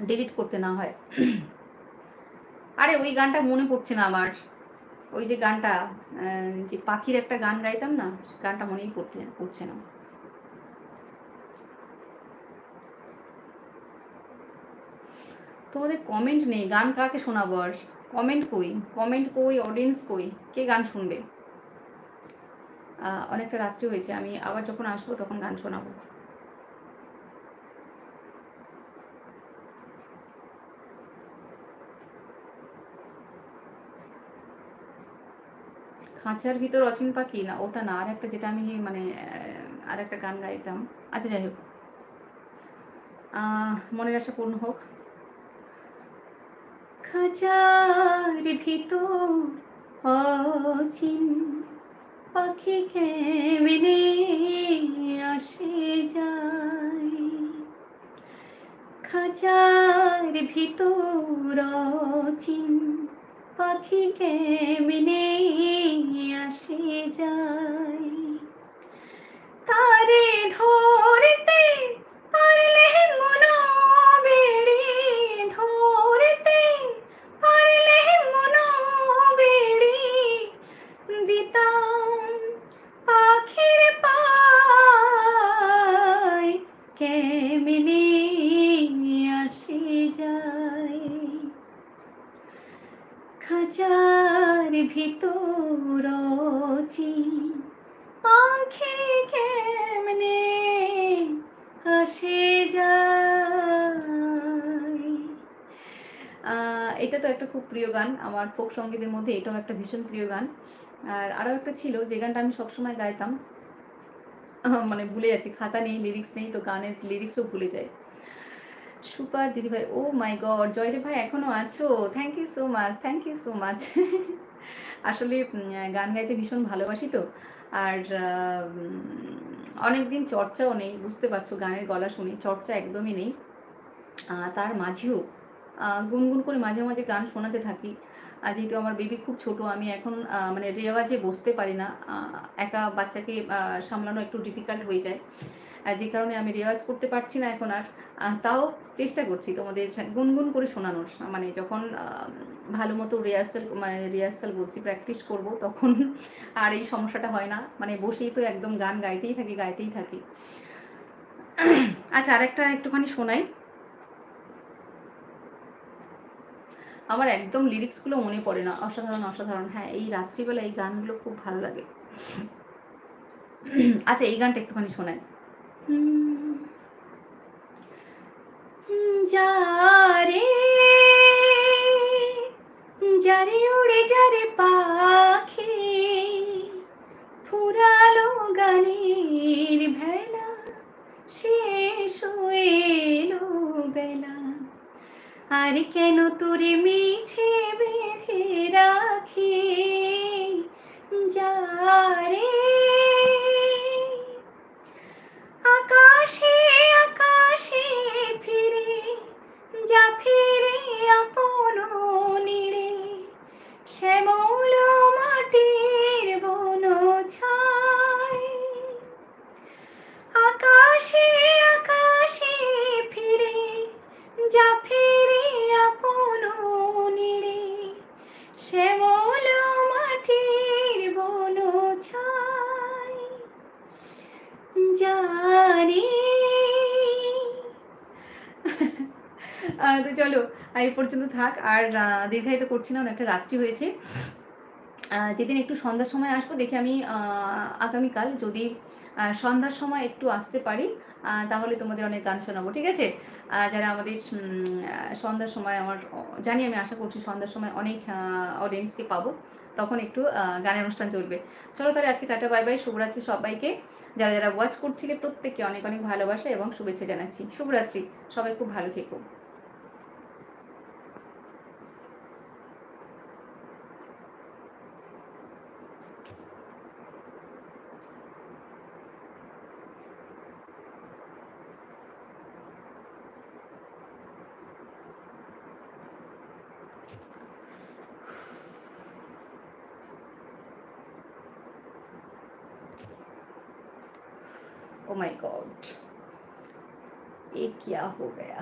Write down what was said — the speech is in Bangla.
ডিলিট করতে না হয়। আরে ওই গানটা মনে পড়ছে না আমার, ওই যে গানটা যে পাখির একটা গান গাইতাম না, গানটা মনেই পড়ছে না। তোমাদের কমেন্ট নেই, গান কাকে শোনাবো আর? কমেন্ট কই, অডিয়েন্স কই, কে গান শুনবে? অনেকটা রাত্রি হয়েছে, আমি আবার যখন আসবো তখন গান শোনাবো। খাঁচার ভিতর অচিন পাখি না, ওটা না, আর একটা যেটা আমি মানে আর একটা গান গাইতাম। আচ্ছা যাই হোক, মনের আশা পূর্ণ হোক। খাঁচার ভিতর অচিন পাখি কেমনে আসে যায়, খাঁচার ভিতর অচিন পাখি কেমনে আসে যায়, তারে ধরতে পারলে মন বেড়ে, ধরতে পারলে মন বেড়ে দিতাম পাখির পায় কেমনে আসে যায়, খাঁচার ভিতর অচিন পাখি কেমনে আসে যায়। এটা তো একটা খুব প্রিয় গান আমার, ফোক সঙ্গীতের মধ্যে এটাও একটা ভীষণ প্রিয় গান। আর আরও একটা ছিল যে গানটা আমি সবসময় গাইতাম, মানে ভুলে যাচ্ছি, খাতা নেই, লিরিক্স নেই, তো গানের লিরিক্সও ভুলে যাই। সুপার দিদিভাই, ও মাই গড, জয়দেব ভাই এখনও আছো? Thank you so much, thank you so much. আসলে গান গাইতে ভীষণ ভালোবাসি তো, আর অনেক দিন চর্চাও নেই, বুঝতে পারছো, গানের গলা শুনি, চর্চা একদমই নেই। তার মাঝেও গুনগুন করে মাঝে মাঝে গান শোনাতে থাকি। যেহেতু আমার বেবি খুব ছোট, আমি এখন মানে রেওয়াজে বসতে পারি না, একা বাচ্চাকে সামলানো একটু ডিফিকাল্ট হয়ে যায়, যে কারণে আমি রেওয়াজ করতে পারছি না এখন আর। তাও চেষ্টা করছি তোমাদের গুনগুন করে শোনানোর, মানে যখন ভালো মতো রিহার্সাল বলছি, প্র্যাকটিস করব, তখন আর এই সমস্যাটা হয় না, মানে বসেই তো একদম গান গাইতেই থাকি। আচ্ছা, আরেকটা একটুখানি শোনাই। আমার একদম লিরিক্সগুলো মনে পড়ে না, অসাধারণ। হ্যাঁ, এই রাত্রিবেলা এই গানগুলো খুব ভালো লাগে। আচ্ছা, এই গানটা একটুখানি শোনাই। যারে উড়ে যারে পাখি, ফুরালো গানের ভেলা, শেষ হয়ে এলো বেলা, আর কেন তোরে মিছে বেঁধে রাখি, যারে আকাশে আকাশে ফিরে যা, ফিরে আপন নীড়ে, শ্যামল মাটির বন ছায়, আকাশে আকাশে ফিরে যা, ফিরে আপন নীড়ে, শ্যামল মাটির বন ছায়, জানি। তো চলো এই পর্যন্ত থাক, আর দীর্ঘায়িত করছি না, অনেকটা রাত্রি হয়েছে। যেদিন একটু সন্ধ্যার সময় আসবো, দেখি আমি আগামীকাল যদি সন্ধ্যার সময় একটু আসতে পারি, তাহলে তোমাদের অনেক গান শোনাবো, ঠিক আছে? যারা আমাদের সন্ধ্যার সময়, আমার জানি, আমি আশা করছি সন্ধ্যার সময় অনেক অডিয়েন্সকে পাবো, তখন একটু গানের অনুষ্ঠান চলবে। চলো তাহলে আজকে টাটা, বাই বাই, শুভরাত্রি সবাইকে। যারা যারা ওয়াচ করছিলে প্রত্যেককে অনেক অনেক ভালোবাসা এবং শুভেচ্ছা জানাচ্ছি। শুভরাত্রি, সবাই খুব ভালো থেকো। ओ माय गॉड, ये क्या हो गया?